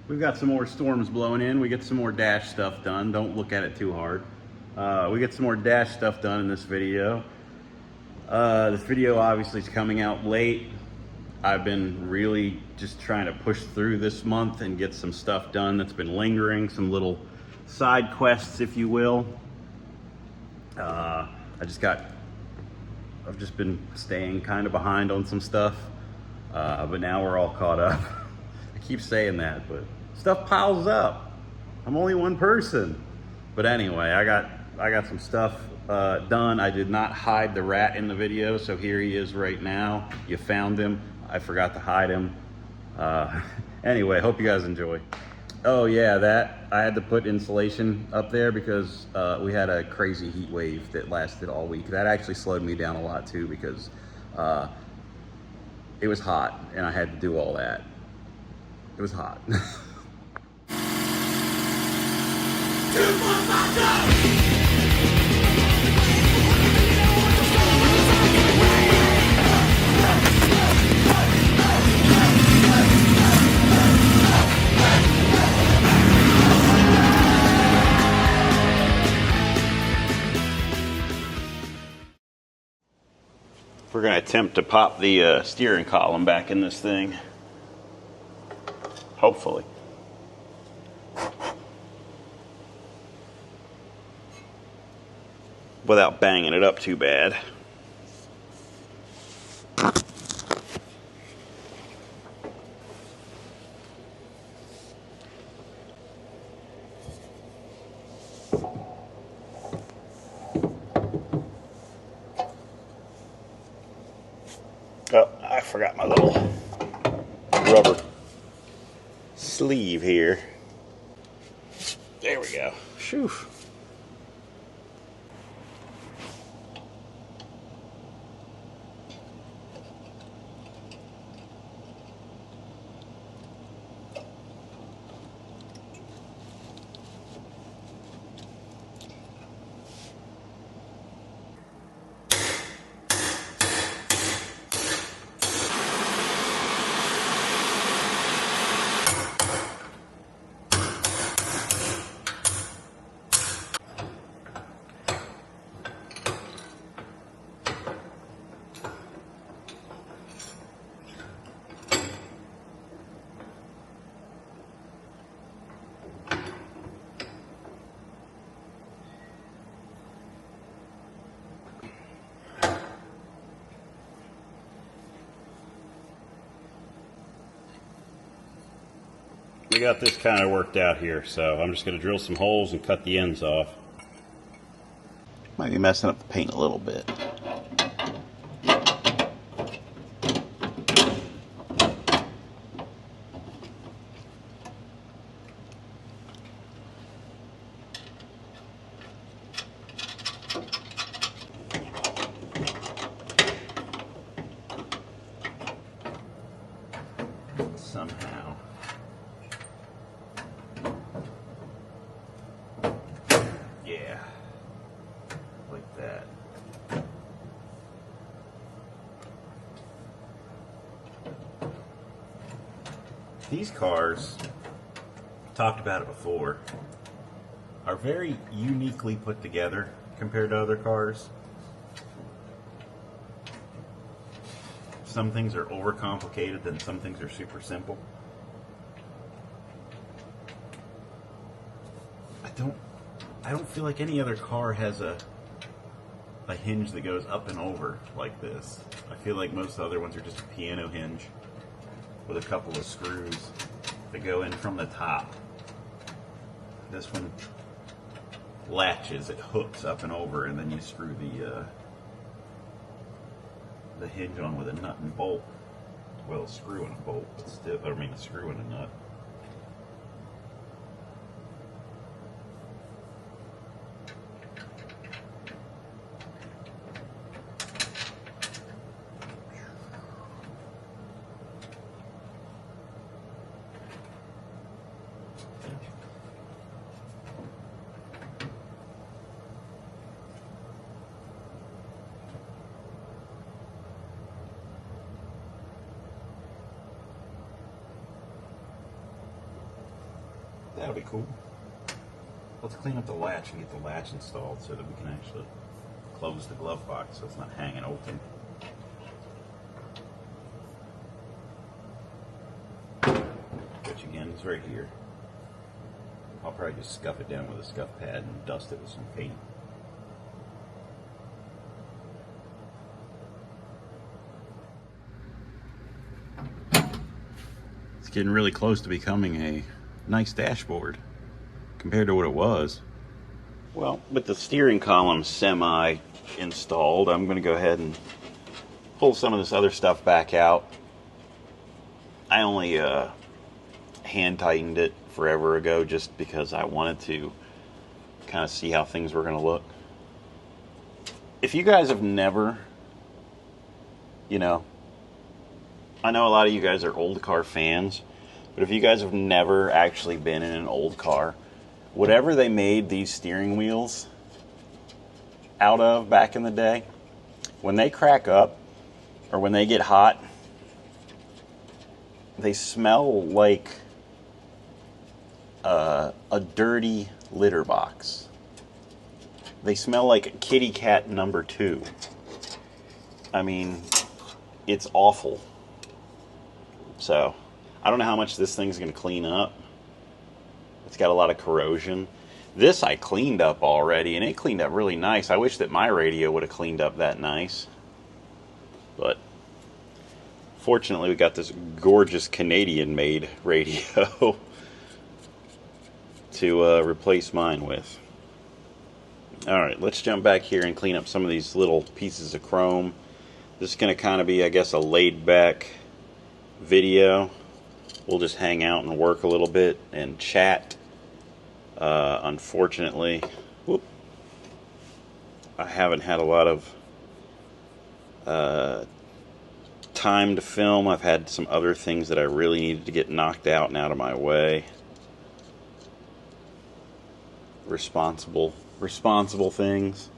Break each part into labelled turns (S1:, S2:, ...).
S1: We've got some more storms blowing in. We get some more dash stuff done. Don't look at it too hard. We get some more dash stuff done in this video. This video obviously is coming out late. I've been really just trying to push through this month and get some stuff done that's been lingering, some little side quests, if you will. I've just been staying kind of behind on some stuff, but now we're all caught up. I keep saying that, but stuff piles up. I'm only one person. But anyway, I got some stuff done. I did not hide the rat in the video, so here he is right now. You found him. I forgot to hide him. Anyway, hope you guys enjoy. Oh yeah, I had to put insulation up there because we had a crazy heat wave that lasted all week. That actually slowed me down a lot too because it was hot and I had to do all that. It was hot. We're going to attempt to pop the steering column back in this thing. Hopefully. Without banging it up too bad. Oh, I forgot my little rubber sleeve here. There we go. Phew. We got this kind of worked out here, so I'm just going to drill some holes and cut the ends off. Might be messing up the paint a little bit. Somehow. Yeah, like that. These cars, talked about it before, are very uniquely put together compared to other cars. Some things are overcomplicated and some things are super simple. I don't feel like any other car has a hinge that goes up and over like this. I feel like most other ones are just a piano hinge with a couple of screws that go in from the top. This one latches, it hooks up and over, and then you screw the hinge on with a nut and bolt. Well, a screw and a bolt, but still, I mean a screw and a nut. That'll be cool. Let's clean up the latch and get the latch installed so that we can actually close the glove box so it's not hanging open. Which again is right here. I'll probably just scuff it down with a scuff pad and dust it with some paint. It's getting really close to becoming a nice dashboard compared to what it was. Well, with the steering column semi-installed, I'm going to go ahead and pull some of this other stuff back out. I only hand tightened it forever ago just because I wanted to kind of see how things were going to look. If you guys have never, I know a lot of you guys are old car fans, but if you guys have never actually been in an old car, whatever they made these steering wheels out of back in the day, when they crack up or when they get hot, they smell like a dirty litter box. They smell like kitty cat number 2. I mean, it's awful. So, I don't know how much this thing's going to clean up. It's got a lot of corrosion. This I cleaned up already, and it cleaned up really nice. I wish that my radio would have cleaned up that nice. But fortunately, we got this gorgeous Canadian-made radio to replace mine with. Alright, let's jump back here and clean up some of these little pieces of chrome. This is going to kind of be, I guess, a laid-back video. We'll just hang out and work a little bit and chat. Unfortunately, I haven't had a lot of time to film. I've had some other things that I really needed to get knocked out and out of my way. Responsible things.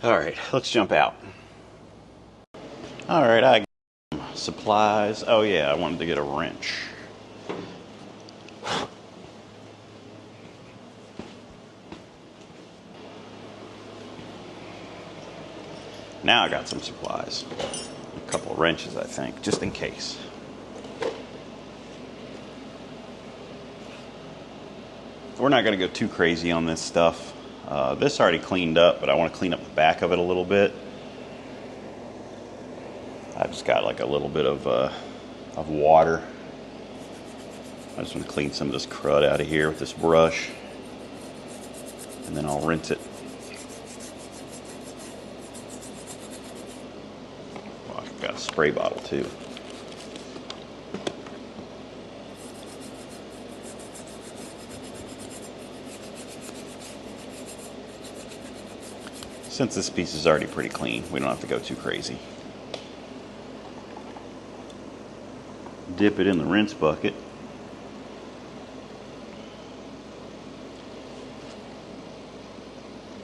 S1: Alright, let's jump out. Alright, I got some supplies. Oh yeah, I wanted to get a wrench. Now I got some supplies. A couple of wrenches, I think, just in case. We're not going to go too crazy on this stuff. This already cleaned up, but I want to clean up the back of it a little bit. I just got like a little bit of water. I just want to clean some of this crud out of here with this brush. And then I'll rinse it. Oh, I've got a spray bottle too. Since this piece is already pretty clean, we don't have to go too crazy. Dip it in the rinse bucket.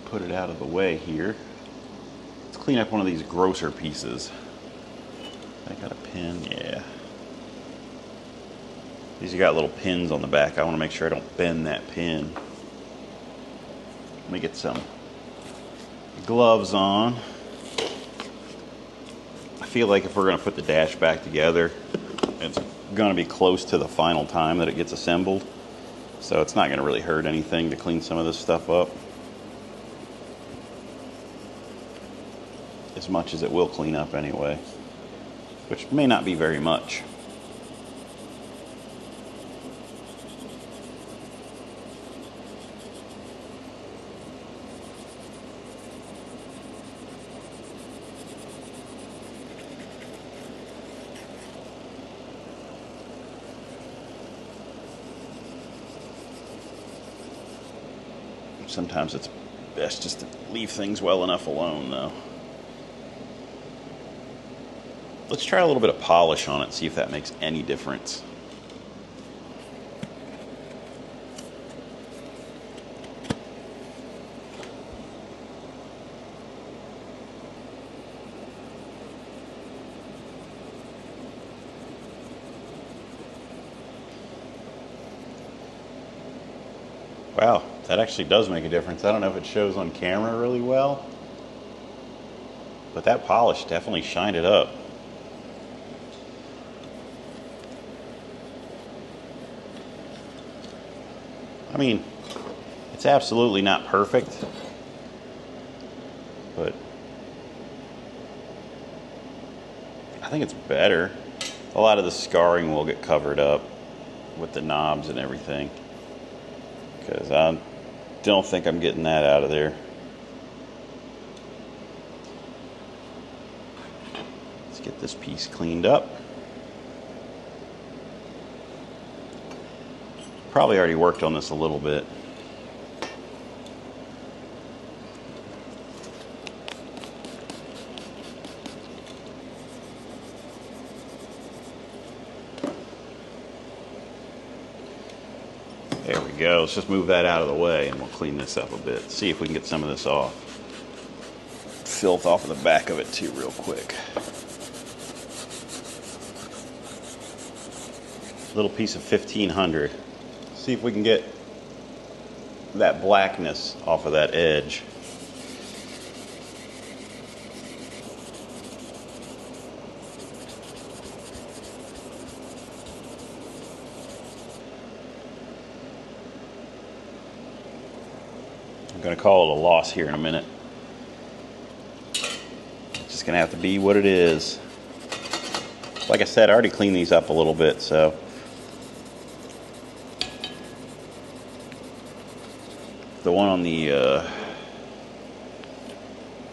S1: Put it out of the way here. Let's clean up one of these grosser pieces. I got a pin, yeah. These have got little pins on the back. I want to make sure I don't bend that pin. Let me get some gloves on. I feel like if we're going to put the dash back together, it's going to be close to the final time that it gets assembled. So it's not going to really hurt anything to clean some of this stuff up. As much as it will clean up anyway. Which may not be very much. Sometimes it's best just to leave things well enough alone, though. Let's try a little bit of polish on it, see if that makes any difference. Wow, that actually does make a difference. I don't know if it shows on camera really well, but that polish definitely shined it up. I mean, it's absolutely not perfect, but I think it's better. A lot of the scarring will get covered up with the knobs and everything, because I don't think I'm getting that out of there. Let's get this piece cleaned up. Probably already worked on this a little bit. There we go. Let's just move that out of the way and we'll clean this up a bit. See if we can get some of this off. Filth off of the back of it too real quick. Little piece of 1500. See if we can get that blackness off of that edge. I'm going to call it a loss here in a minute. It's just going to have to be what it is. Like I said, I already cleaned these up a little bit, so the one on the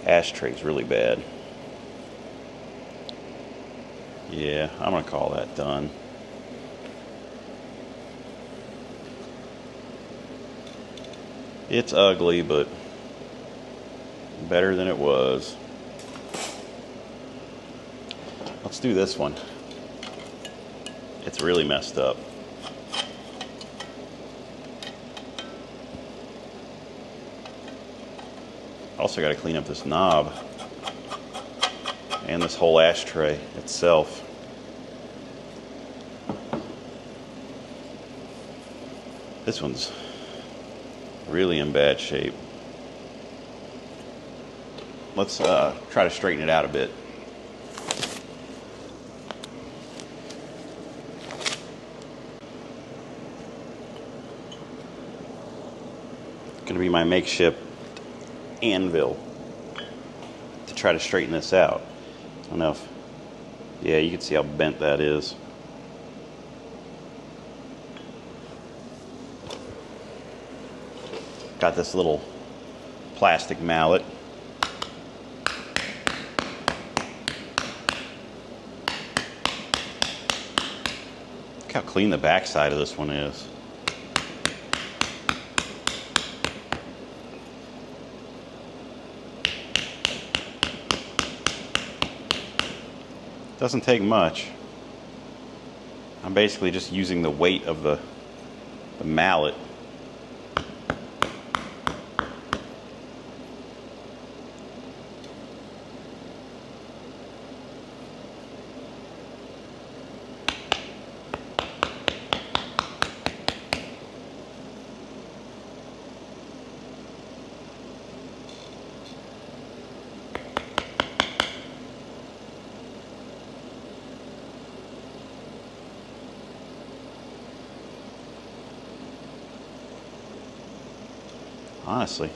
S1: ashtray is really bad. Yeah, I'm going to call that done. It's ugly, but better than it was. Let's do this one. It's really messed up. Also got to clean up this knob and this whole ashtray itself. This one's really in bad shape. Let's try to straighten it out a bit. Gonna be my makeshift anvil to try to straighten this out. I don't know if, yeah, you can see how bent that is. Got this little plastic mallet. Look how clean the back side of this one is. Doesn't take much. I'm basically just using the weight of the mallet. Honestly,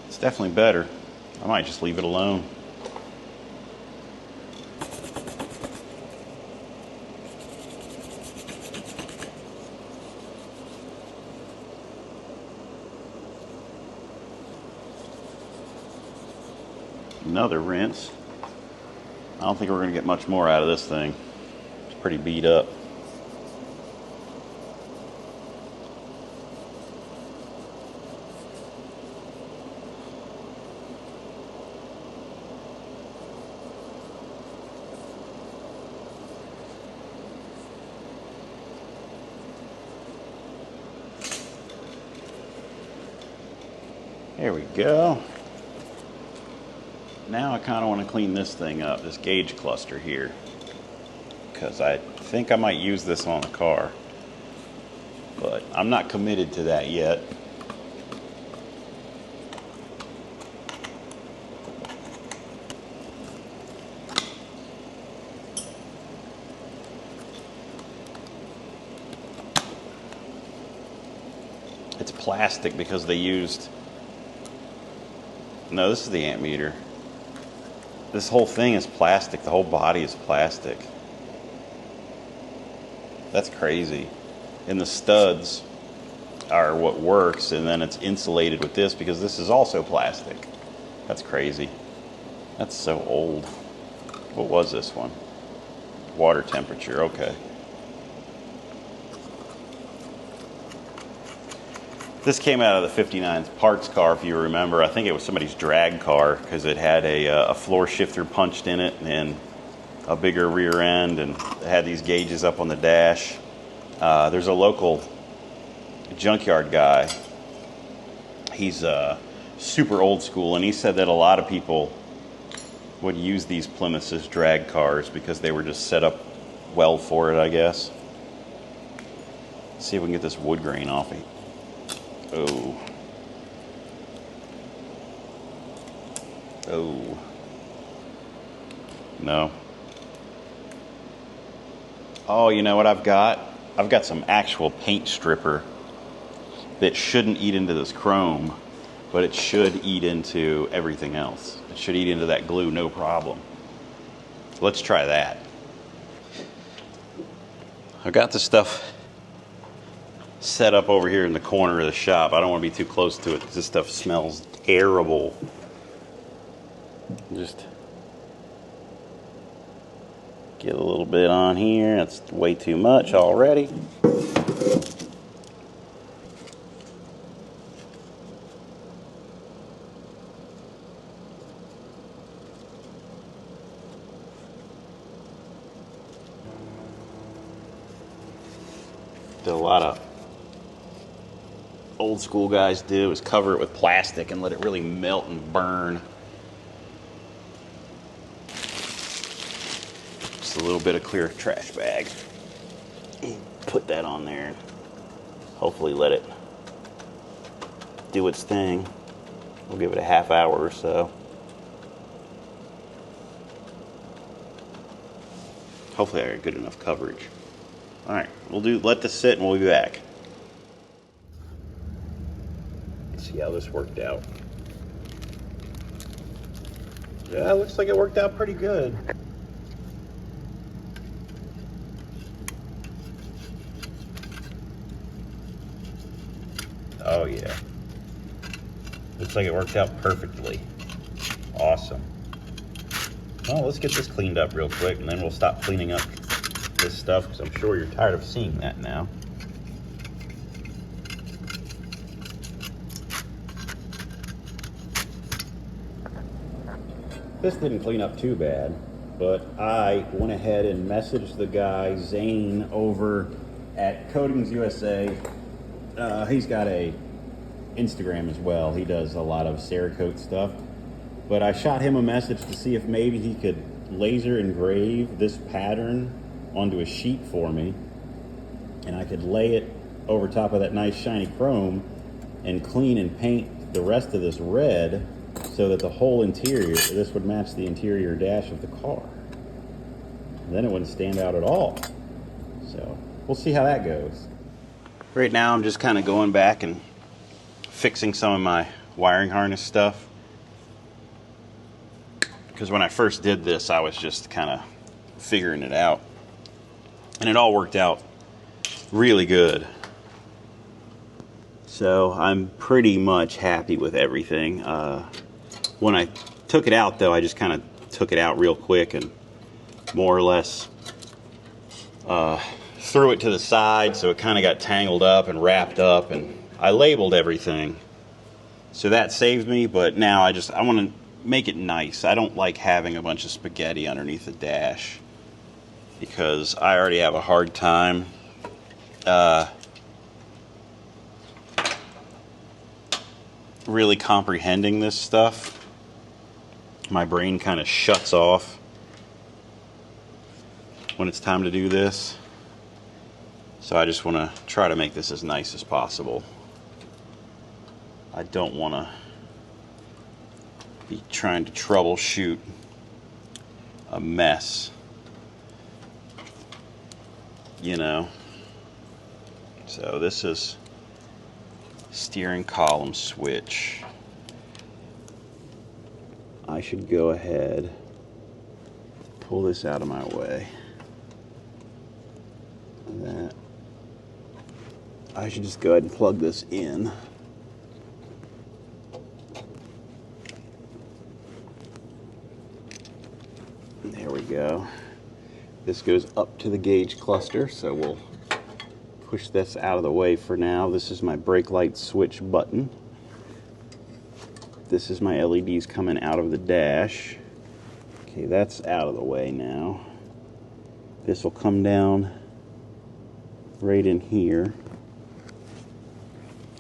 S1: it's definitely better. I might just leave it alone. Another rinse. I don't think we're going to get much more out of this thing. It's pretty beat up. There we go. Now I kind of want to clean this thing up, this gauge cluster here, because I think I might use this on the car. but I'm not committed to that yet. It's plastic because they used... No, this is the amp meter. This whole thing is plastic. The whole body is plastic. That's crazy. And the studs are what works, and then it's insulated with this because this is also plastic. That's crazy. That's so old. What was this one? Water temperature, okay. This came out of the 59 parts car, if you remember. I think it was somebody's drag car because it had a floor shifter punched in it and a bigger rear end, and it had these gauges up on the dash. There's a local junkyard guy. He's super old school, and he said that a lot of people would use these Plymouths as drag cars because they were just set up well for it, I guess. Let's see if we can get this wood grain off it. Oh. Oh. No. Oh, you know what I've got? I've got some actual paint stripper that shouldn't eat into this chrome, but it should eat into everything else. It should eat into that glue, no problem. Let's try that. I've got the stuff set up over here in the corner of the shop. I don't want to be too close to it because this stuff smells terrible. Just get a little bit on here. That's way too much already. Did a lot of old school guys do is cover it with plastic and let it really melt and burn. Just a little bit of clear trash bag. Put that on there and hopefully let it do its thing. We'll give it a half hour or so. Hopefully I got good enough coverage. Alright, let this sit and we'll be back. Let's see how this worked out. Yeah, looks like it worked out pretty good. Oh yeah. Looks like it worked out perfectly. Awesome. Well, let's get this cleaned up real quick and then we'll stop cleaning up this stuff because I'm sure you're tired of seeing that now. This didn't clean up too bad, but I went ahead and messaged the guy Zane over at Coatings USA. He's got a Instagram as well. He does a lot of Cerakote stuff, but I shot him a message to see if maybe he could laser engrave this pattern onto a sheet for me, and I could lay it over top of that nice shiny chrome and clean and paint the rest of this red so that the whole interior, this would match the interior dash of the car. And then it wouldn't stand out at all. So we'll see how that goes. Right now I'm just kind of going back and fixing some of my wiring harness stuff, because when I first did this I was just kind of figuring it out. And it all worked out really good. So I'm pretty much happy with everything. When I took it out though, I just kind of took it out real quick and more or less threw it to the side so it kind of got tangled up and wrapped up, and I labeled everything. So that saved me, but now I want to make it nice. I don't like having a bunch of spaghetti underneath the dash, because I already have a hard time really comprehending this stuff. My brain kind of shuts off when it's time to do this. So I just want to try to make this as nice as possible. I don't want to be trying to troubleshoot a mess, you know. So this is steering column switch. I should go ahead, pull this out of my way. That I should just go ahead and plug this in. There we go. This goes up to the gauge cluster, so we'll push this out of the way for now. This is my brake light switch button. This is my LEDs coming out of the dash. Okay, that's out of the way now. This will come down right in here.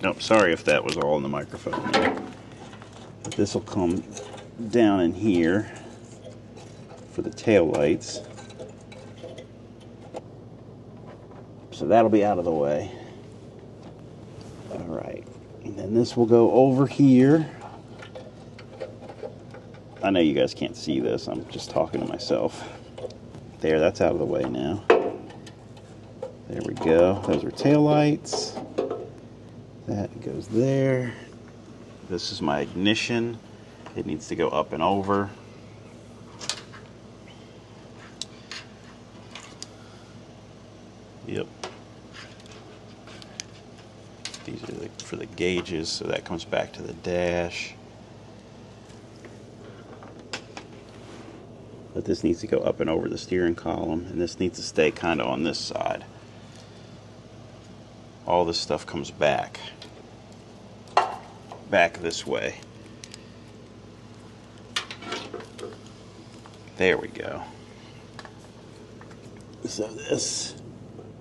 S1: Nope, sorry if that was all in the microphone there. But this will come down in here for the tail lights. So that'll be out of the way. All right, and then this will go over here. I know you guys can't see this, I'm just talking to myself. There, that's out of the way now. There we go, those are tail lights. That goes there. This is my ignition. It needs to go up and over. Yep. These are for the gauges, so that comes back to the dash. But this needs to go up and over the steering column, and this needs to stay kind of on this side. All this stuff comes back this way. There we go. So this,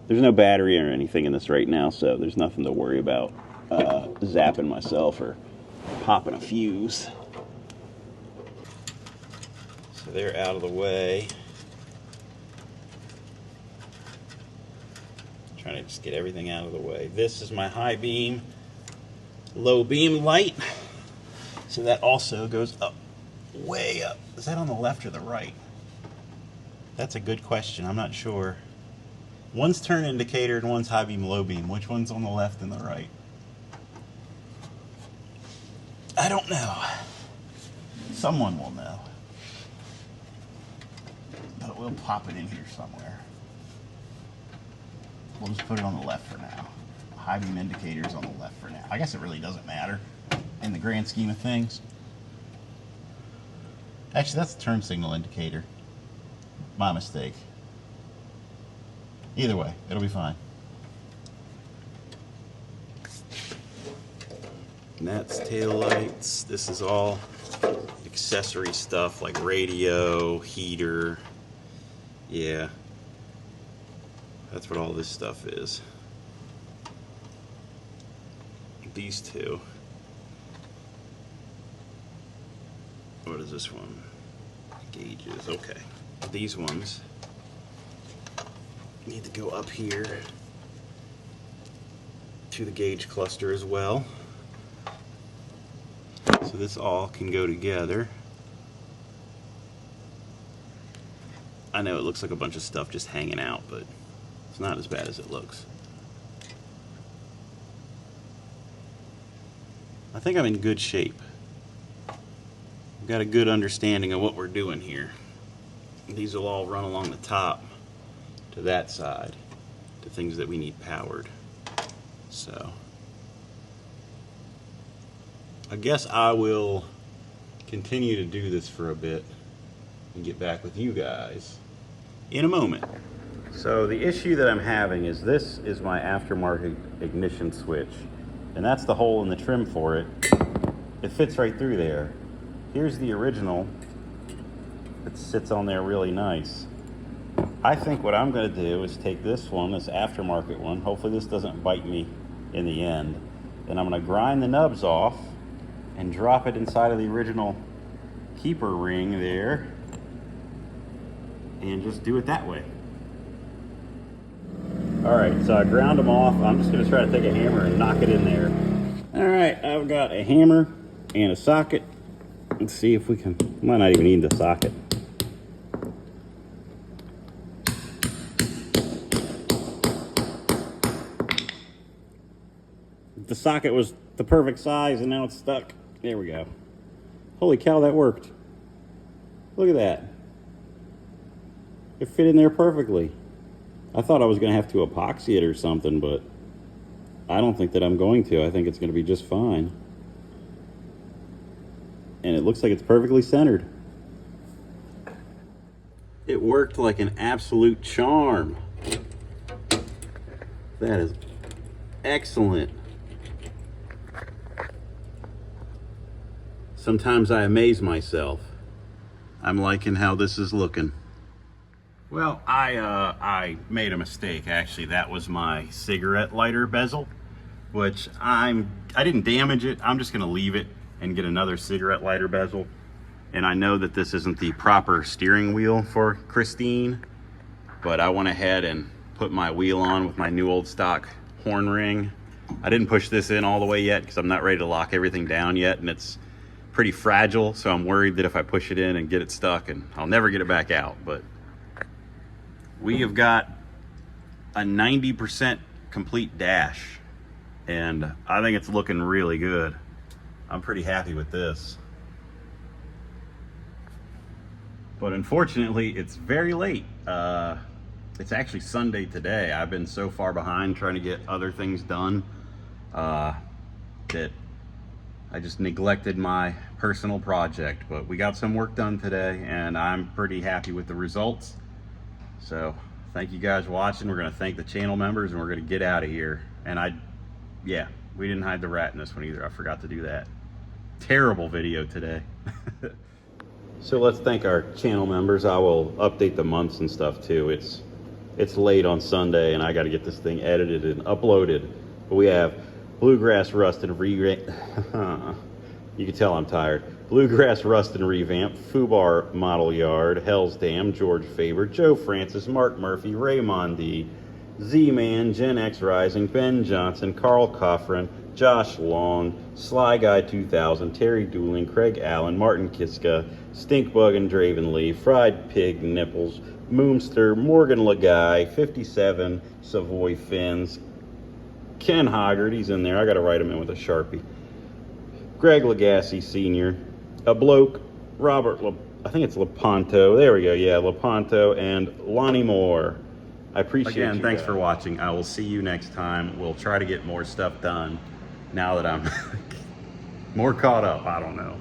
S1: there's no battery or anything in this right now, so there's nothing to worry about zapping myself or popping a fuse. So they're out of the way. Trying to just get everything out of the way. This is my high beam, low beam light. So that also goes up, way up. Is that on the left or the right? That's a good question, I'm not sure. One's turn indicator and one's high beam, low beam. Which one's on the left and the right? I don't know. Someone will know. But we'll pop it in here somewhere. We'll just put it on the left for now. High beam indicator is on the left for now. I guess it really doesn't matter in the grand scheme of things. Actually, that's the turn signal indicator. My mistake. Either way, it'll be fine. And that's tail lights. This is all accessory stuff like radio, heater. Yeah. That's what all this stuff is. These two. What is this one? Gauges, okay. These ones need to go up here to the gauge cluster as well. So this all can go together. I know it looks like a bunch of stuff just hanging out, but it's not as bad as it looks. I think I'm in good shape. I've got a good understanding of what we're doing here. These will all run along the top to that side, to things that we need powered. So I guess I will continue to do this for a bit and get back with you guys in a moment. So the issue that I'm having is this is my aftermarket ignition switch, and that's the hole in the trim for it. It fits right through there. Here's the original. It sits on there really nice. I think what I'm going to do is take this one, this aftermarket one, hopefully this doesn't bite me in the end, and I'm going to grind the nubs off and drop it inside of the original keeper ring there and just do it that way. All right, so I ground them off. I'm just gonna try to take a hammer and knock it in there. All right, I've got a hammer and a socket. Let's see if we can, might not even need the socket. The socket was the perfect size and now it's stuck. There we go. Holy cow, that worked. Look at that. It fit in there perfectly. I thought I was gonna have to epoxy it or something, but I don't think that I'm going to. I think it's gonna be just fine. And it looks like it's perfectly centered. It worked like an absolute charm. That is excellent. Sometimes I amaze myself. I'm liking how this is looking. Well, I made a mistake, actually. That was my cigarette lighter bezel, which I didn't damage it. I'm just gonna leave it and get another cigarette lighter bezel. And I know that this isn't the proper steering wheel for Christine, but I went ahead and put my wheel on with my new old stock horn ring. I didn't push this in all the way yet because I'm not ready to lock everything down yet, and it's pretty fragile, so I'm worried that if I push it in and get it stuck, and I'll never get it back out. But we have got a 90% complete dash, and I think it's looking really good. I'm pretty happy with this. But unfortunately, it's very late. It's actually Sunday today. I've been so far behind trying to get other things done that I just neglected my personal project. But we got some work done today, and I'm pretty happy with the results. So thank you guys for watching. We're gonna thank the channel members, and we're gonna get out of here. And yeah, we didn't hide the rat in this one either. I forgot to do that. Terrible video today. So let's thank our channel members. I will update the months and stuff too. It's late on Sunday, and I got to get this thing edited and uploaded. But we have Bluegrass Rust and Revamp. You can tell I'm tired. Bluegrass Rust and Revamp, Fubar Model Yard, Hell's Dam, George Faber, Joe Francis, Mark Murphy, Raymond D, Z-Man, Gen X Rising, Ben Johnson, Carl Coffrin, Josh Long, Sly Guy 2000, Terry Dooling, Craig Allen, Martin Kiska, Stinkbug and Draven Lee, Fried Pig Nipples, Moomster, Morgan Lagai, 57, Savoy Fins, Ken Hoggart, he's in there. I got to write him in with a Sharpie. Greg Lagasse Sr., a bloke, I think it's Lepanto. There we go. Yeah, Lepanto and Lonnie Moore. I appreciate you. Again, thanks for watching. I will see you next time. We'll try to get more stuff done now that I'm more caught up. I don't know.